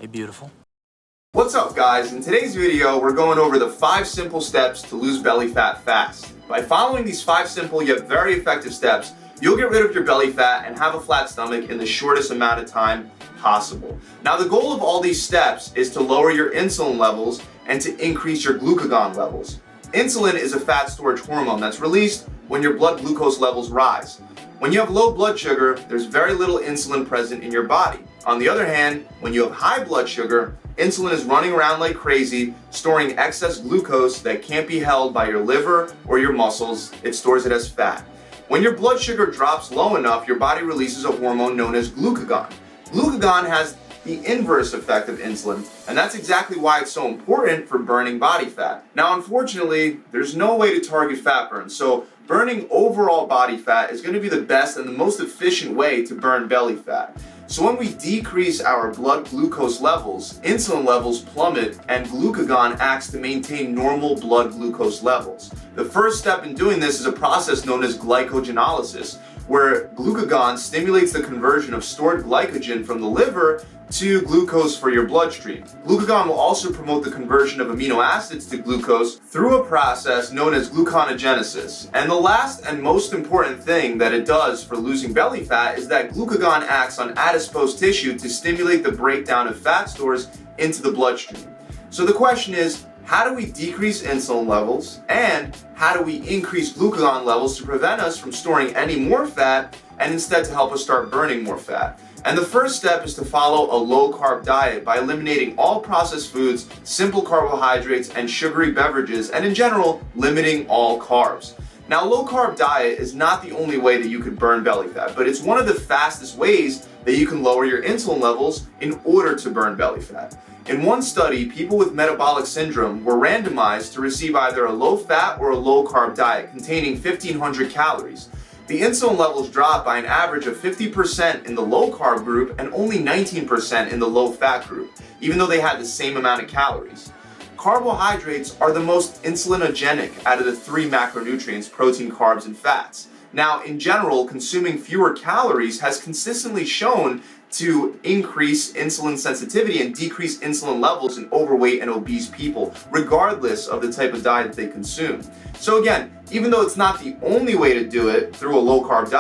Hey, beautiful. What's up, guys? In today's video, we're going over the 5 simple steps to lose belly fat fast. By following these 5 simple yet very effective steps, you'll get rid of your belly fat and have a flat stomach in the shortest amount of time possible. Now, the goal of all these steps is to lower your insulin levels and to increase your glucagon levels. Insulin is a fat storage hormone that's released when your blood glucose levels rise. When you have low blood sugar, there's very little insulin present in your body. On the other hand, when you have high blood sugar, insulin is running around like crazy, storing excess glucose that can't be held by your liver or your muscles. It stores it as fat. When your blood sugar drops low enough, your body releases a hormone known as glucagon. Glucagon has the inverse effect of insulin, and that's exactly why it's so important for burning body fat. Now, unfortunately, there's no way to target fat burn, so burning overall body fat is going to be the best and the most efficient way to burn belly fat. So when we decrease our blood glucose levels, insulin levels plummet and glucagon acts to maintain normal blood glucose levels. The first step in doing this is a process known as glycogenolisis, where glucagon stimulates the conversion of stored glycogen from the liver to glucose for your bloodstream. Glucagon will also promote the conversion of amino acids to glucose through a process known as gluconeogenesis. And the last and most important thing that it does for losing belly fat is that glucagon acts on adipose tissue to stimulate the breakdown of fat stores into the bloodstream. So the question is, how do we decrease insulin levels and how do we increase glucagon levels to prevent us from storing any more fat and instead to help us start burning more fat? And the first step is to follow a low carb diet by eliminating all processed foods, simple carbohydrates, and sugary beverages, and in general, limiting all carbs. Now, low carb diet is not the only way that you could burn belly fat, but it's one of the fastest ways that you can lower your insulin levels in order to burn belly fat. In one study, people with metabolic syndrome were randomized to receive either a low fat or a low carb diet containing 1,500 calories. The insulin levels dropped by an average of 50% in the low carb group and only 19% in the low fat group, even though they had the same amount of calories. Carbohydrates are the most insulinogenic out of the 3 macronutrients, protein, carbs, and fats. Now, in general, consuming fewer calories has consistently shown to increase insulin sensitivity and decrease insulin levels in overweight and obese people, regardless of the type of diet that they consume. So again, even though it's not the only way to do it through a low carb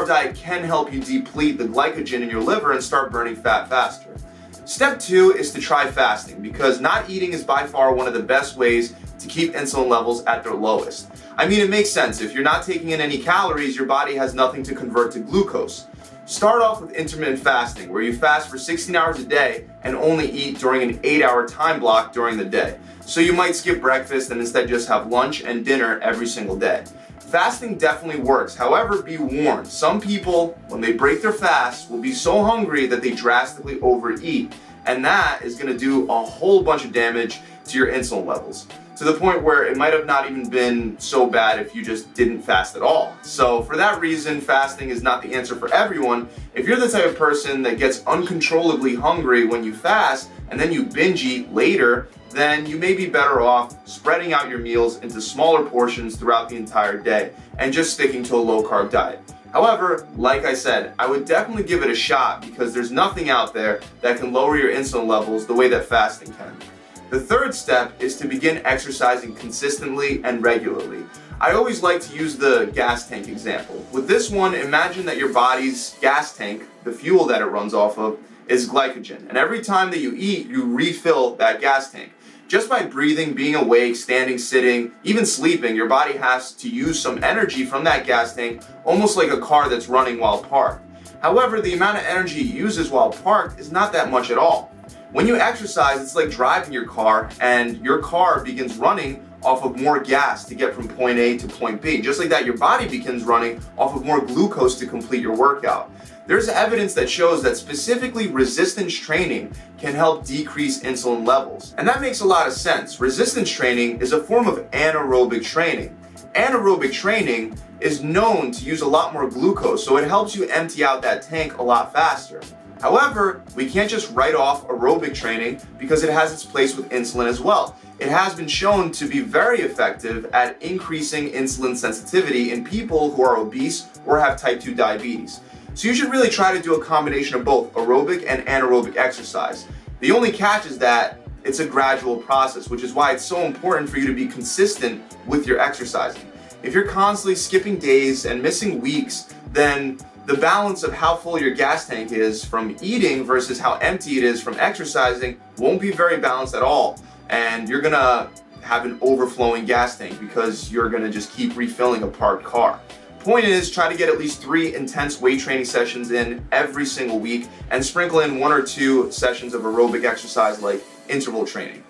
diet can help you deplete the glycogen in your liver and start burning fat faster. Step 2 is to try fasting, because not eating is by far one of the best ways to keep insulin levels at their lowest. I mean, it makes sense. If you're not taking in any calories, your body has nothing to convert to glucose. Start off with intermittent fasting, where you fast for 16 hours a day and only eat during an 8-hour time block during the day. So you might skip breakfast and instead just have lunch and dinner every single day. Fasting definitely works. However, be warned, some people, when they break their fast, will be so hungry that they drastically overeat, and that is going to do a whole bunch of damage to your insulin levels, to the point where it might have not even been so bad if you just didn't fast at all. So for that reason, fasting is not the answer for everyone. If you're the type of person that gets uncontrollably hungry when you fast and then you binge eat later, then you may be better off spreading out your meals into smaller portions throughout the entire day and just sticking to a low carb diet. However, like I said, I would definitely give it a shot, because there's nothing out there that can lower your insulin levels the way that fasting can. The third step is to begin exercising consistently and regularly. I always like to use the gas tank example. With this one, imagine that your body's gas tank, the fuel that it runs off of, is glycogen. And every time that you eat, you refill that gas tank. Just by breathing, being awake, standing, sitting, even sleeping, your body has to use some energy from that gas tank, almost like a car that's running while parked. However, the amount of energy it uses while parked is not that much at all. When you exercise, it's like driving your car, and your car begins running off of more gas to get from point A to point B. Just like that, your body begins running off of more glucose to complete your workout. There's evidence that shows that specifically resistance training can help decrease insulin levels. And that makes a lot of sense. Resistance training is a form of anaerobic training. Anaerobic training is known to use a lot more glucose, so it helps you empty out that tank a lot faster. However, we can't just write off aerobic training, because it has its place with insulin as well. It has been shown to be very effective at increasing insulin sensitivity in people who are obese or have type 2 diabetes. So you should really try to do a combination of both aerobic and anaerobic exercise. The only catch is that it's a gradual process, which is why it's so important for you to be consistent with your exercising. If you're constantly skipping days and missing weeks, then the balance of how full your gas tank is from eating versus how empty it is from exercising won't be very balanced at all. And you're gonna have an overflowing gas tank because you're gonna just keep refilling a parked car. Point is, try to get at least 3 intense weight training sessions in every single week and sprinkle in 1 or 2 sessions of aerobic exercise like interval training.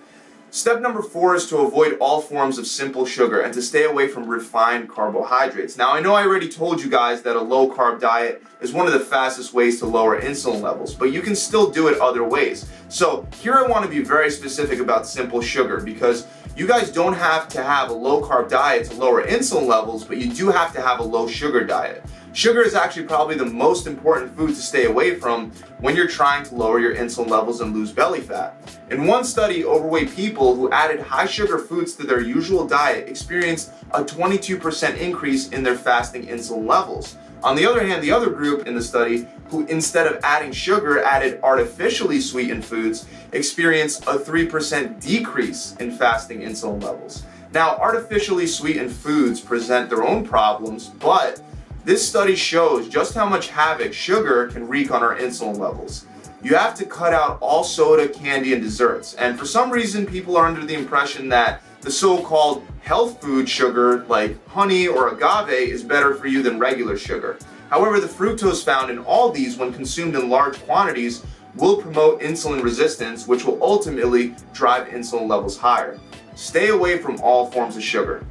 Step number 4 is to avoid all forms of simple sugar and to stay away from refined carbohydrates. Now, I know I already told you guys that a low carb diet is one of the fastest ways to lower insulin levels, but you can still do it other ways. So here I want to be very specific about simple sugar because you guys don't have to have a low carb diet to lower insulin levels, but you do have to have a low sugar diet. Sugar is actually probably the most important food to stay away from when you're trying to lower your insulin levels and lose belly fat. In one study, overweight people who added high sugar foods to their usual diet experienced a 22% increase in their fasting insulin levels. On the other hand, the other group in the study, who instead of adding sugar added artificially sweetened foods, experienced a 3% decrease in fasting insulin levels. Now, artificially sweetened foods present their own problems, but this study shows just how much havoc sugar can wreak on our insulin levels. You have to cut out all soda, candy, and desserts. And for some reason, people are under the impression that the so-called health food sugar, like honey or agave, is better for you than regular sugar. However, the fructose found in all these, when consumed in large quantities, will promote insulin resistance, which will ultimately drive insulin levels higher. Stay away from all forms of sugar.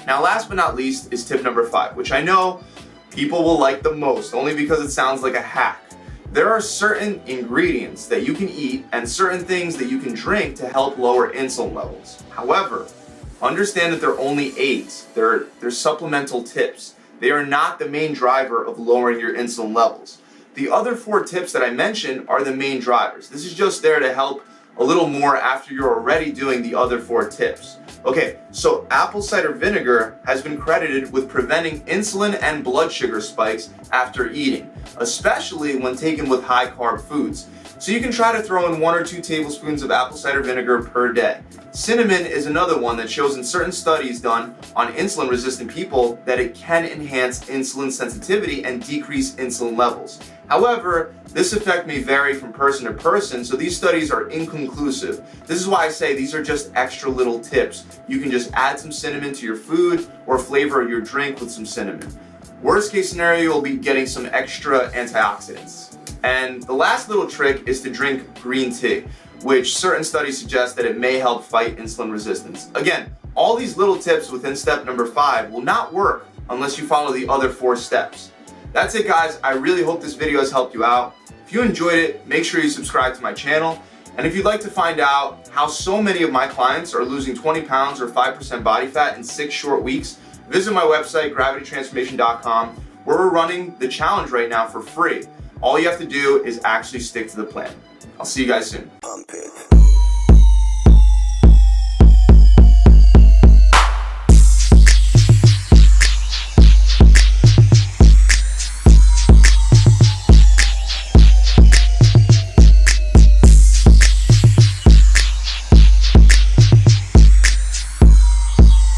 Now, last but not least is tip number 5, which I know people will like the most, only because it sounds like a hack. There are certain ingredients that you can eat and certain things that you can drink to help lower insulin levels. However, understand that they're only aids. They're supplemental tips. They are not the main driver of lowering your insulin levels. The other 4 tips that I mentioned are the main drivers. This is just there to help a little more after you're already doing the other 4 tips. Okay, so apple cider vinegar has been credited with preventing insulin and blood sugar spikes after eating, especially when taken with high carb foods. So you can try to throw in 1 or 2 tablespoons of apple cider vinegar per day. Cinnamon is another one that shows in certain studies done on insulin resistant people that it can enhance insulin sensitivity and decrease insulin levels. However, this effect may vary from person to person, so these studies are inconclusive. This is why I say these are just extra little tips. You can just add some cinnamon to your food or flavor your drink with some cinnamon. Worst case scenario, you'll be getting some extra antioxidants. And the last little trick is to drink green tea, which certain studies suggest that it may help fight insulin resistance. Again, all these little tips within step number 5 will not work unless you follow the other 4 steps. That's it, guys. I really hope this video has helped you out. If you enjoyed it, make sure you subscribe to my channel. And if you'd like to find out how so many of my clients are losing 20 pounds or 5% body fat in 6 short weeks, visit my website, gravitytransformation.com, where we're running the challenge right now for free. All you have to do is actually stick to the plan. I'll see you guys soon.